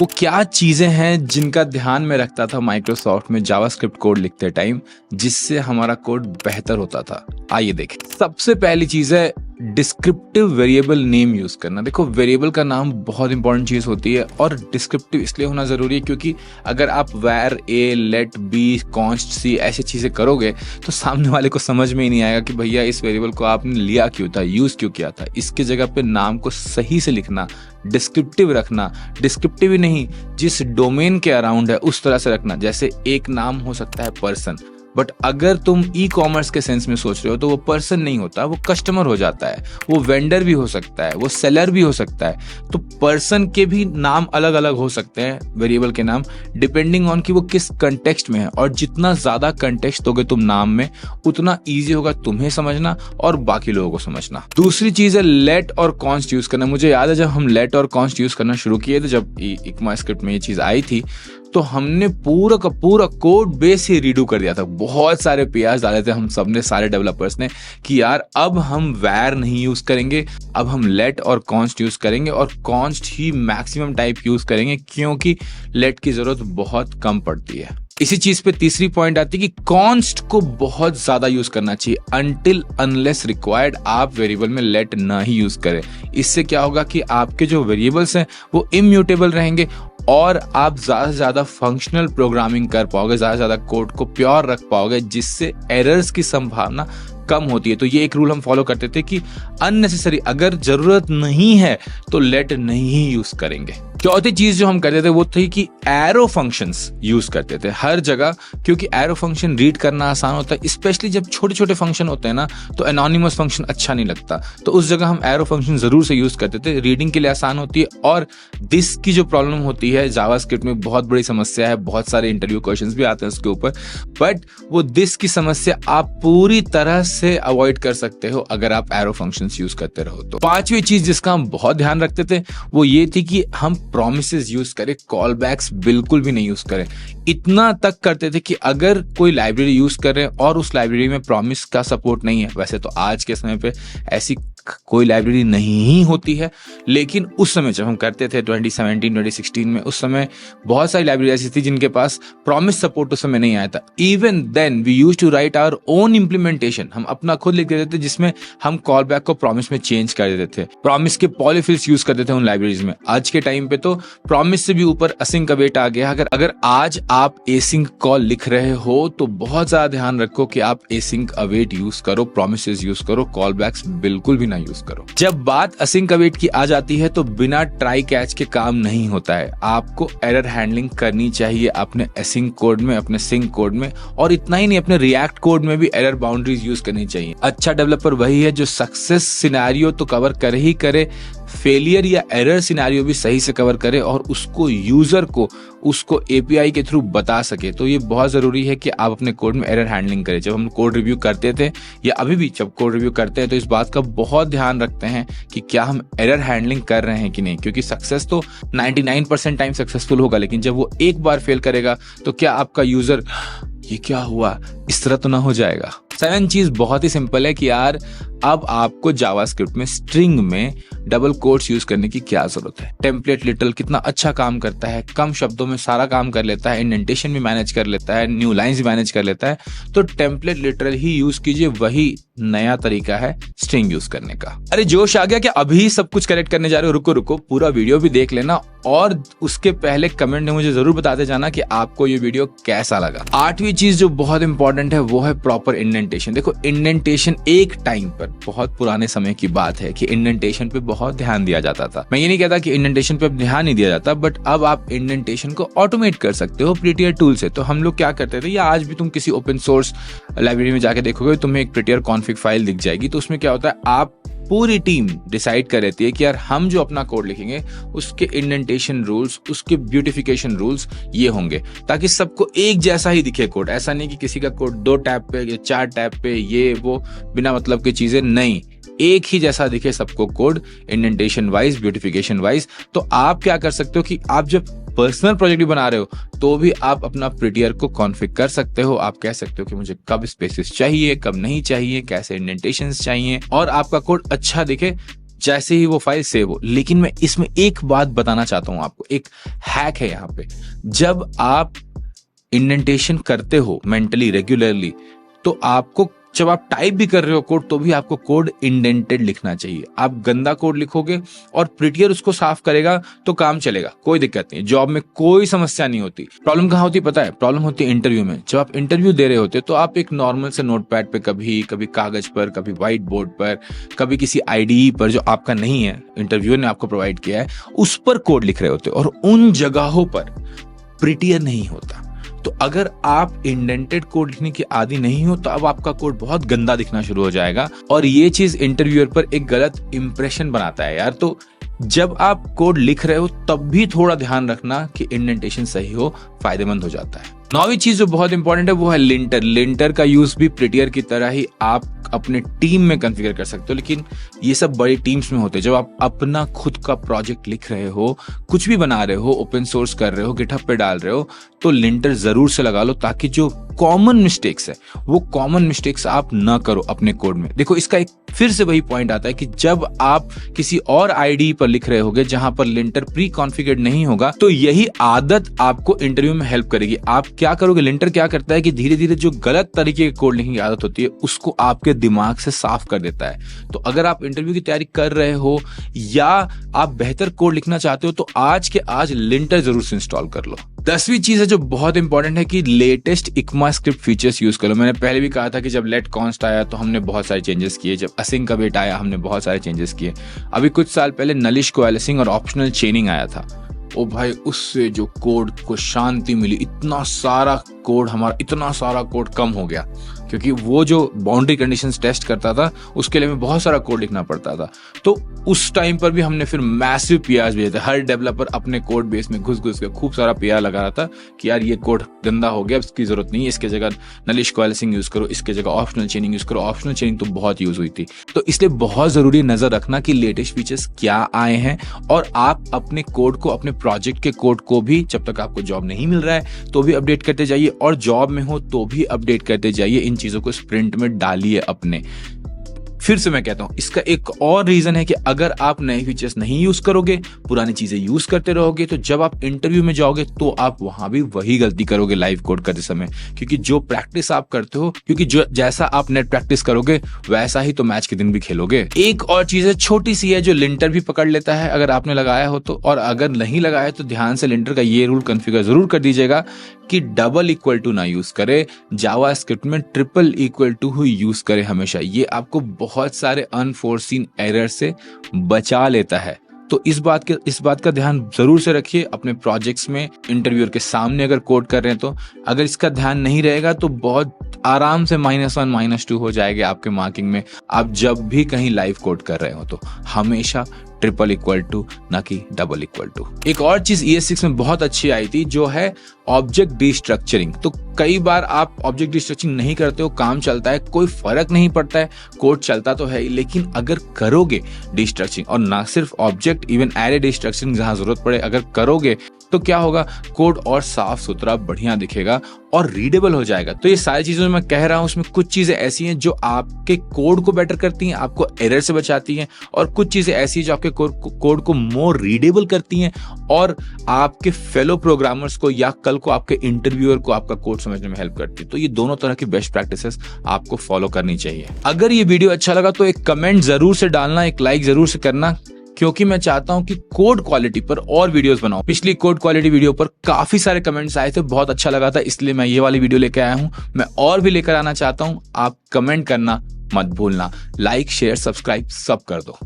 वो क्या चीजें हैं जिनका ध्यान में रखता था माइक्रोसॉफ्ट में जावास्क्रिप्ट कोड लिखते टाइम, जिससे हमारा कोड बेहतर होता था। आइए देखें। सबसे पहली चीज है डिस्क्रिप्टिव वेरिएबल नेम यूज करना। देखो, वेरिएबल का नाम बहुत इंपॉर्टेंट चीज होती है और डिस्क्रिप्टिव इसलिए होना जरूरी है क्योंकि अगर आप वैर ए, लेट बी, कॉन्स्ट सी ऐसी चीजें करोगे तो सामने वाले को समझ में ही नहीं आएगा कि भैया इस वेरिएबल को आपने लिया क्यों था, यूज क्यों किया था। इसके जगह पे नाम को सही से लिखना, डिस्क्रिप्टिव रखना, डिस्क्रिप्टिव ही नहीं जिस डोमेन के अराउंड है उस तरह से रखना। जैसे एक नाम हो सकता है पर्सन, बट अगर तुम ई कॉमर्स के सेंस में सोच रहे हो तो वो पर्सन नहीं होता, वो कस्टमर हो जाता है, वो वेंडर भी हो सकता है, वो सेलर भी हो सकता है। तो पर्सन के भी नाम अलग अलग हो सकते हैं, वेरिएबल के नाम, डिपेंडिंग ऑन कि वो किस कंटेक्स्ट में है। और जितना ज्यादा कंटेक्स्ट दोगे तुम नाम में, उतना ईजी होगा तुम्हें समझना और बाकी लोगों को समझना। दूसरी चीज है लेट और कॉन्स्ट यूज करना। मुझे याद है जब हम लेट और कॉन्स्ट यूज करना शुरू किए थे, जब ECMAScript में ये चीज आई थी, तो हमने पूरा का पूरा कोड बेस ही रीडू कर दिया था। बहुत सारे पेयर्स डाले थे हम सबने, सारे डेवलपर्स ने, कि यार अब हम वैर नहीं यूज करेंगे, अब हम लेट और कॉन्स्ट यूज करेंगे और कॉन्स्ट ही मैक्सिमम टाइप यूज करेंगे क्योंकि लेट की जरूरत बहुत कम पड़ती है। इसी चीज पे तीसरी पॉइंट आती है कि कॉन्स्ट को बहुत ज्यादा यूज करना चाहिए। अनटिल अनलेस रिक्वायर्ड आप वेरिएबल में लेट ना ही यूज करें। इससे क्या होगा कि आपके जो वेरिएबल्स हैं वो इम्यूटेबल रहेंगे और आप ज्यादा से ज्यादा फंक्शनल प्रोग्रामिंग कर पाओगे, ज्यादा से ज्यादा कोड को प्योर रख पाओगे, जिससे एरर्स की संभावना कम होती है। तो ये एक रूल हम फॉलो करते थे कि अननेसेसरी, अगर जरूरत नहीं है तो लेट नहीं यूज करेंगे। चौथी चीज जो हम करते थे वो थी कि एरो फंक्शंस यूज करते थे हर जगह, क्योंकि एरो फंक्शन रीड करना आसान होता है। स्पेशली जब छोटे छोटे फंक्शन होते हैं ना, तो एनोनिमस फंक्शन अच्छा नहीं लगता, तो उस जगह हम एरो फंक्शन जरूर से यूज करते थे। रीडिंग के लिए आसान होती है। और दिस की जो प्रॉब्लम होती है जावास्क्रिप्ट में, बहुत बड़ी समस्या है, बहुत सारे इंटरव्यू क्वेश्चंस भी आते हैं उसके ऊपर, बट वो दिस की समस्या आप पूरी तरह से अवॉइड कर सकते हो अगर आप एरो फंक्शंस यूज करते रहो तो। पांचवी चीज जिसका हम बहुत ध्यान रखते थे वो ये थी कि हम प्रोमिसेस यूज करें, कॉल बैक्स बिल्कुल भी नहीं यूज करें। इतना तक करते थे कि अगर कोई लाइब्रेरी यूज कर रहे हैं और उस लाइब्रेरी में प्रॉमिस का सपोर्ट नहीं है, वैसे तो आज के समय पे ऐसी कोई लाइब्रेरी नहीं होती है, लेकिन उस समय जब हम करते थे 2017 2016 में, उस समय बहुत सारी लाइब्रेरी ऐसी थी जिनके पास प्रॉमिस सपोर्ट उस समय नहीं आया था। Even then we used to write our own implementation. हम अपना खुद लिख देते थे जिसमें हम कॉल बैक को प्रॉमिस में चेंज कर देते थे, प्रॉमिस के पॉलीफिल्स यूज करते थे उन लाइब्रेरीज में। आज के टाइम पे तो प्रॉमिस से भी ऊपर असिंक अवेट आ गया। अगर आज आप एसिंक कॉल लिख रहे हो तो बहुत ज्यादा ध्यान रखो कि आप एसिंक अवेट यूज करो, प्रॉमिसेस यूज करो, कॉल बैक्स बिल्कुल भी ना यूज करो। जब बात असिंक अवेट की आ जाती है तो बिना ट्राई कैच के काम नहीं होता है। आपको एरर हैंडलिंग करनी चाहिए अपने एसिंक कोड में, अपने सिंक कोड में, और इतना ही नहीं, अपने रिएक्ट कोड में भी एरर बाउंड्रीज यूज करनी चाहिए। अच्छा डेवलपर वही है जो सक्सेस सिनेरियो तो कवर करे ही करे, फेलियर या एरर सिनेरियो भी सही से कवर करे और उसको यूजर को उसको एपीआई के थ्रू बता सके। तो ये बहुत जरूरी है कि आप अपने कोड में एरर हैंडलिंग करें। जब हम कोड रिव्यू करते थे या अभी भी जब कोड रिव्यू करते हैं तो इस बात का बहुत ध्यान रखते हैं कि क्या हम एरर हैंडलिंग कर रहे हैं कि नहीं, क्योंकि सक्सेस तो 99% टाइम सक्सेसफुल होगा, लेकिन जब वो एक बार फेल करेगा तो क्या आपका यूजर ये क्या हुआ इस तरह तो ना हो जाएगा। 7 चीज बहुत ही सिंपल है कि यार अब आपको जावास्क्रिप्ट में स्ट्रिंग में डबल कोट्स यूज करने की क्या जरूरत है। टेम्पलेट लिटल कितना अच्छा काम करता है, कम शब्दों में सारा काम कर लेता है, इंडेंटेशन भी मैनेज कर लेता है, न्यू लाइंस भी मैनेज कर लेता है। तो टेम्पलेट लिटरल ही यूज कीजिए, वही नया तरीका है स्ट्रिंग यूज करने का। अरे जोश आ गया क्या? अभी सब कुछ करेक्ट करने जा रहे हो? रुको रुको, पूरा वीडियो भी देख लेना और उसके पहले कमेंट में मुझे जरूर बताते जाना कि आपको ये वीडियो कैसा लगा। 8वीं चीज जो बहुत इंपॉर्टेंट है वो है प्रॉपर इंडेंटेशन। देखो, इंडेंटेशन एक टाइम पर, बहुत पुराने समय की बात है कि इंडेंटेशन पे बहुत ध्यान दिया जाता था। मैं ये नहीं कहता कि इंडेंटेशन पे अब ध्यान नहीं दिया जाता, बट अब आप इंडेंटेशन को ऑटोमेट कर सकते हो प्रिटियर टूल से। तो हम लोग क्या करते थे, या आज भी तुम किसी ओपन सोर्स लाइब्रेरी में जाके देखोगे तुम्हें एक प्रिटियर कॉन्फिग फाइल दिख जाएगी। तो उसमें क्या होता है, आप पूरी टीम डिसाइड कर रहती है कि यार हम जो अपना कोड लिखेंगे उसके इंडेंटेशन रूल्स, उसके ब्यूटिफिकेशन रूल्स ये होंगे, ताकि सबको एक जैसा ही दिखे कोड। ऐसा नहीं कि किसी का कोड 2 टैब पे या 4 टैब पे ये वो बिना मतलब की चीजें, नहीं, एक ही जैसा दिखे सबको code, indentation wise, beautification wise. तो आप क्या कर सकते हो कि आप जब पर्सनल प्रोजेक्ट भी बना रहे हो तो भी आप अपना प्रिटियर को कॉन्फ़िगर कर सकते हो। आप कह सकते हो कि मुझे कब स्पेसेस चाहिए, कब नहीं चाहिए, कैसे इंडेंटेशंस चाहिए, और आपका कोड अच्छा दिखे जैसे ही वो फाइल सेव हो। लेकिन मैं इसमें एक बात बताना चाहता हूं आपको, एक हैक है यहाँ पे। जब आप इंडेंटेशन करते हो मेंटली रेगुलरली, तो आपको जब आप टाइप भी कर रहे हो कोड, तो भी आपको कोड इंडेंटेड लिखना चाहिए। आप गंदा कोड लिखोगे और प्रिटियर उसको साफ करेगा तो काम चलेगा, कोई दिक्कत नहीं, जॉब में कोई समस्या नहीं होती। प्रॉब्लम कहाँ होती है पता है? प्रॉब्लम होती है इंटरव्यू में। जब आप इंटरव्यू दे रहे होते हो तो आप एक नॉर्मल से नोटपैड पे, कभी कभी कागज पर, कभी व्हाइट बोर्ड पर, कभी किसी आईडीई पर जो आपका नहीं है, इंटरव्यूअर ने आपको प्रोवाइड किया है, उस पर कोड लिख रहे होते हो, और उन जगहों पर प्रिटियर नहीं होता। तो अगर आप इंडेंटेड कोड लिखने की आदी नहीं हो, तो अब आपका कोड बहुत गंदा दिखना शुरू हो जाएगा, और ये चीज इंटरव्यूअर पर एक गलत इंप्रेशन बनाता है यार। तो जब आप कोड लिख रहे हो तब भी थोड़ा ध्यान रखना कि इंडेंटेशन सही हो, फायदेमंद हो जाता है। नौवीं चीज जो बहुत इंपॉर्टेंट है वो है लिंटर। लिंटर का यूज भी प्रिटियर की तरह ही आप अपने टीम में कॉन्फ़िगर कर सकते हो, लेकिन ये सब बड़ी टीम्स में होते हैं। जब आप अपना खुद का प्रोजेक्ट लिख रहे हो, कुछ भी बना रहे हो, ओपन सोर्स कर रहे हो, गिटहब पे डाल रहे हो, तो लिंटर जरूर से लगा लो, ताकि जो कॉमन मिस्टेक्स है वो कॉमन मिस्टेक्स आप ना करो अपने कोड में। देखो, इसका एक फिर से वही पॉइंट आता है कि जब आप किसी और आईडी पर लिख रहे होगे जहां पर लिंटर प्री कॉन्फ़िगर्ड नहीं होगा, तो यही आदत आपको इंटरव्यू में हेल्प करेगी। आप क्या करोगे, लिंटर क्या करता है कि धीरे धीरे जो गलत तरीके की कोड लिखने की आदत होती है उसको आपके दिमाग से साफ कर देता है। तो अगर आप इंटरव्यू की तैयारी कर रहे हो या आप बेहतर कोड लिखना चाहते हो, तो आज के आज लिंटर जरूर से इंस्टॉल कर लो। 10वीं चीज है जो बहुत इंपॉर्टेंट है कि लेटेस्ट इक्मास्क्रिप्ट फीचर्स यूज करो। मैंने पहले भी कहा था कि जब लेट कॉन्स्ट आया तो हमने बहुत सारे चेंजेस किए, जब असिंक का वेट आया हमने बहुत सारे चेंजेस किए। अभी कुछ साल पहले नलिश कोएलिसिंग और ऑप्शनल चेनिंग आया था। ओ भाई, उससे जो कोड को शांति मिली, इतना सारा कोड कम हो गया, क्योंकि वो जो बाउंड्री कंडीशंस टेस्ट करता था उसके लिए हमें बहुत सारा कोड लिखना पड़ता था। तो उस टाइम पर भी हमने फिर मैसिव पीआर भेजे थे। हर डेवलपर अपने कोड बेस में घुस के खूब सारा पीआर लगा रहा था कि यार ये कोड गंदा हो गया, इसकी जरूरत नहीं है, इसके जगह नलिश कोएलिसिंग यूज करो, इसके जगह ऑप्शनल चेनिंग यूज करो। ऑप्शनल चेनिंग तो बहुत यूज हुई थी। तो इसलिए बहुत जरूरी नजर रखना कि लेटेस्ट फीचर्स क्या आए हैं, और आप अपने कोड को, अपने प्रोजेक्ट के कोड को भी, जब तक आपको जॉब नहीं मिल रहा है तो भी अपडेट करते जाइए, और जॉब में हो तो भी अपडेट करते जाइए। इन चीजों को स्प्रिंट में डालिए अपने। फिर से मैं कहता हूं, इसका एक और रीजन है कि अगर आप नए फीचर्स नहीं यूज करोगे, पुरानी चीजें यूज करते रहोगे, तो जब आप इंटरव्यू में जाओगे तो आप वहां भी वही गलती करोगे लाइव कोड करते समय, क्योंकि जो प्रैक्टिस आप करते हो, क्योंकि जो जैसा आप नेट प्रैक्टिस करोगे वैसा ही तो मैच के दिन भी खेलोगे। एक और चीज है, छोटी सी है, जो लिंटर भी पकड़ लेता है अगर आपने लगाया हो तो, और अगर नहीं लगाया तो ध्यान से लिंटर का ये रूल कॉन्फ़िगर जरूर कर दीजिएगा कि डबल इक्वल टू ना यूज करे, जावास्क्रिप्ट में ट्रिपल इक्वल टू ही यूज करे हमेशा। ये आपको बहुत सारे अनफोर्सीन एरर से बचा लेता है। तो इस बात का ध्यान जरूर से रखिए अपने प्रोजेक्ट्स में। इंटरव्यूअर के सामने अगर कोड कर रहे हैं तो अगर इसका ध्यान नहीं रहेगा तो बहुत आराम से -1 -2 हो जाएगा आपके मार्किंग में। आप जब भी कहीं लाइव कोड कर रहे हो तो हमेशा ट्रिपल इक्वल टू, ना कि डबल इक्वल टू। एक और चीज ES6 में बहुत अच्छी आई थी, जो है ऑब्जेक्ट डिस्ट्रक्चरिंग। तो कई बार आप ऑब्जेक्ट डिस्ट्रक्चरिंग नहीं करते हो, काम चलता है, कोई फर्क नहीं पड़ता है, कोड चलता तो है ही, लेकिन अगर करोगे डिस्ट्रक्चरिंग, और ना सिर्फ ऑब्जेक्ट, इवन एरे डिस्ट्रक्चरिंग जहां जरूरत पड़े अगर करोगे, तो क्या होगा, कोड और साफ सुथरा बढ़िया दिखेगा और रीडेबल हो जाएगा। तो ये सारी चीजें मैं कह रहा हूं, उसमें कुछ चीजें ऐसी हैं जो आपके कोड को बेटर करती हैं, आपको एरर से बचाती हैं, और कुछ चीजें ऐसी जो आपके कोड को मोर रीडेबल करती हैं और आपके फेलो प्रोग्रामर्स को या कल को आपके इंटरव्यूअर को आपका कोड समझने में हेल्प करती है। तो ये दोनों तरह की बेस्ट प्रैक्टिसेस आपको फॉलो करनी चाहिए। अगर ये वीडियो अच्छा लगा तो एक कमेंट जरूर से डालना, एक लाइक जरूर से करना, क्योंकि मैं चाहता हूं कि कोड क्वालिटी पर और वीडियोस बनाऊं। पिछली कोड क्वालिटी वीडियो पर काफी सारे कमेंट्स आए थे, बहुत अच्छा लगा था, इसलिए मैं ये वाली वीडियो लेकर आया हूं। मैं और भी लेकर आना चाहता हूं, आप कमेंट करना मत भूलना। लाइक, शेयर, सब्सक्राइब सब कर दो।